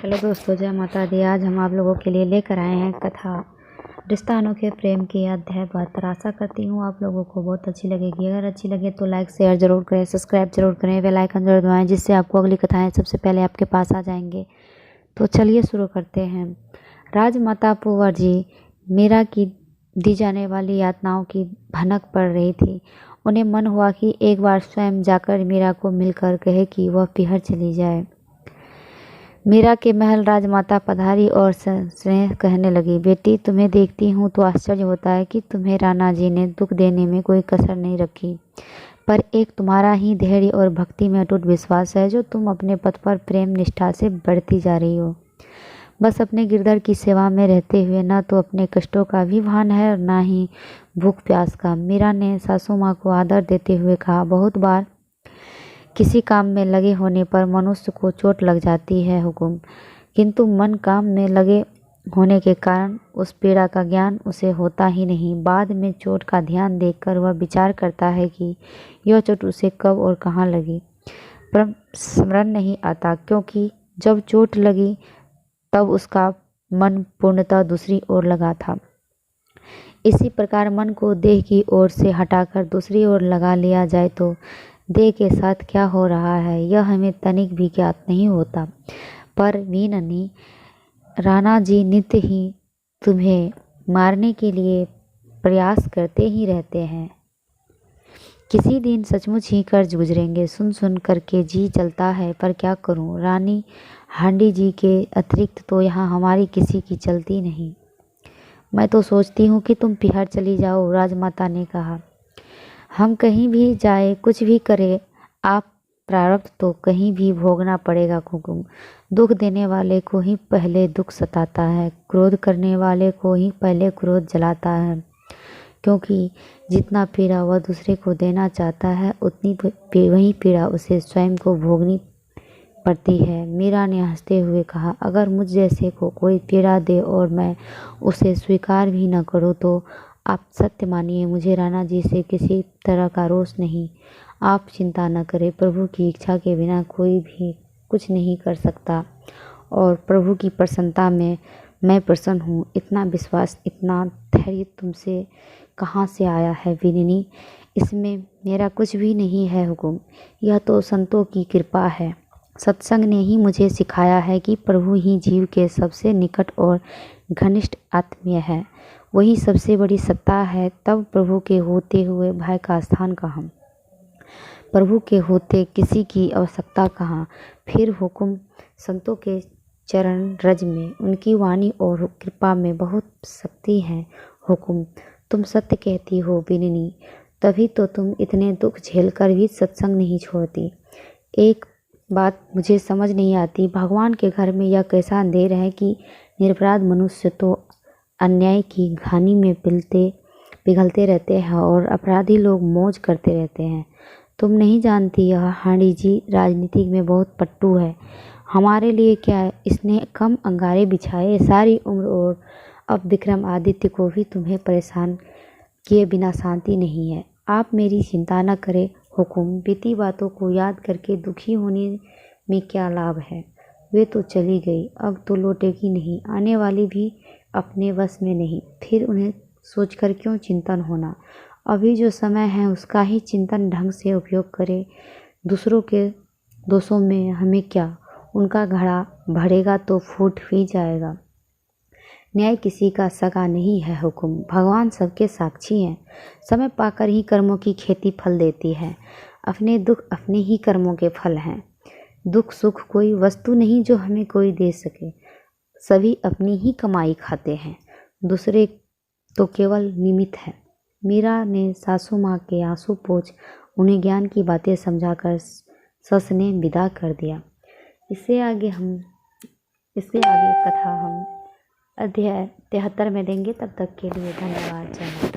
Hello दोस्तों, जय माता दी। आज हम आप लोगों के लिए लेकर आए हैं कथा रिश्ता अनोखे प्रेम की अध्याय 72। आशा करती हूँ आप लोगों को बहुत अच्छी लगेगी। अगर अच्छी लगे तो लाइक शेयर जरूर करें, सब्सक्राइब जरूर करें, बेल आइकन जरूर दबाएं, जिससे आपको अगली कथाएं सबसे पहले आपके पास आ जाएंगे। तो चलिए शुरू करते हैं। राजमाता पुंवर जी मीरा की दी जाने वाली यातनाओं की भनक पड़ रही थी। उन्हें मन हुआ कि एक बार स्वयं जाकर मीरा को मिलकर कहे कि वह पीहर चली जाए। मीरा के महल राजमाता पधारी और स्नेह कहने लगी, बेटी, तुम्हें देखती हूँ तो आश्चर्य होता है कि तुम्हें राणा जी ने दुख देने में कोई कसर नहीं रखी, पर एक तुम्हारा ही धैर्य और भक्ति में अटूट विश्वास है जो तुम अपने पथ पर प्रेम निष्ठा से बढ़ती जा रही हो। बस अपने गिरधर की सेवा में रहते हुए न तो अपने कष्टों का भी भान है और न ही भूख प्यास का। मीरा ने सासू माँ को आदर देते हुए कहा, बहुत बार किसी काम में लगे होने पर मनुष्य को चोट लग जाती है हुकुम, किंतु मन काम में लगे होने के कारण उस पीड़ा का ज्ञान उसे होता ही नहीं। बाद में चोट का ध्यान देखकर वह विचार करता है कि यह चोट उसे कब और कहाँ लगी, पर स्मरण नहीं आता, क्योंकि जब चोट लगी तब उसका मन पूर्णतः दूसरी ओर लगा था। इसी प्रकार मन को देह की ओर से हटाकर दूसरी ओर लगा लिया जाए तो देह के साथ क्या हो रहा है यह हमें तनिक भी ज्ञात नहीं होता। पर मीननी, राणा जी नित्य ही तुम्हें मारने के लिए प्रयास करते ही रहते हैं। किसी दिन सचमुच ही कर्ज गुजरेंगे। सुन सुन करके जी चलता है, पर क्या करूं। रानी हांडी जी के अतिरिक्त तो यहाँ हमारी किसी की चलती नहीं। मैं तो सोचती हूँ कि तुम पीहर चली जाओ, राजमाता ने कहा। हम कहीं भी जाए, कुछ भी करें, आप प्रारब्ध तो कहीं भी भोगना पड़ेगा हुकुम। दुख देने वाले को ही पहले दुख सताता है, क्रोध करने वाले को ही पहले क्रोध जलाता है, क्योंकि जितना पीड़ा वह दूसरे को देना चाहता है उतनी वही पीड़ा उसे स्वयं को भोगनी पड़ती है। मीरा ने हंसते हुए कहा, अगर मुझ जैसे को कोई पीड़ा दे और मैं उसे स्वीकार भी न करूं तो आप सत्य मानिए, मुझे राणा जी से किसी तरह का रोष नहीं। आप चिंता न करें, प्रभु की इच्छा के बिना कोई भी कुछ नहीं कर सकता और प्रभु की प्रसन्नता में मैं प्रसन्न हूँ। इतना विश्वास, इतना धैर्य तुमसे कहाँ से आया है विनिनी? इसमें मेरा कुछ भी नहीं है हुकुम, यह तो संतों की कृपा है। सत्संग ने ही मुझे सिखाया है कि प्रभु ही जीव के सबसे निकट और घनिष्ठ आत्मीय है, वही सबसे बड़ी सत्ता है। तब प्रभु के होते हुए भय का स्थान कहाँ, प्रभु के होते किसी की आवश्यकता कहाँ। फिर हुकुम, संतों के चरण रज में, उनकी वाणी और कृपा में बहुत शक्ति है हुकुम। तुम सत्य कहती हो बिननी, तभी तो तुम इतने दुख झेलकर भी सत्संग नहीं छोड़ती। एक बात मुझे समझ नहीं आती, भगवान के घर में यह कैसा अंधेर है कि निरपराध मनुष्य तो अन्याय की घानी में पिघलते रहते हैं और अपराधी लोग मौज करते रहते हैं। तुम नहीं जानती, यह हांडी जी राजनीति में बहुत पट्टू है। हमारे लिए क्या, इसने कम अंगारे बिछाए सारी उम्र, और अब विक्रम आदित्य को भी तुम्हें परेशान किए बिना शांति नहीं है। आप मेरी चिंता न करें हुकुम, बीती बातों को याद करके दुखी होने में क्या लाभ है। वे तो चली गई, अब तो लौटेगी नहीं, आने वाली भी अपने वश में नहीं। फिर उन्हें सोचकर क्यों चिंतन होना। अभी जो समय है उसका ही चिंतन ढंग से उपयोग करें। दूसरों के दोषों में हमें क्या, उनका घड़ा भरेगा तो फूट ही जाएगा। न्याय किसी का सगा नहीं है हुकुम, भगवान सबके साक्षी हैं। समय पाकर ही कर्मों की खेती फल देती है। अपने दुख अपने ही कर्मों के फल हैं। दुख सुख कोई वस्तु नहीं जो हमें कोई दे सके, सभी अपनी ही कमाई खाते हैं, दूसरे तो केवल निमित्त है। मीरा ने सासू माँ के आंसू पोंछ उन्हें ज्ञान की बातें समझाकर ससने विदा कर दिया। इससे आगे कथा हम अध्याय 73 में देंगे। तब तक के लिए धन्यवाद। जय माता दी।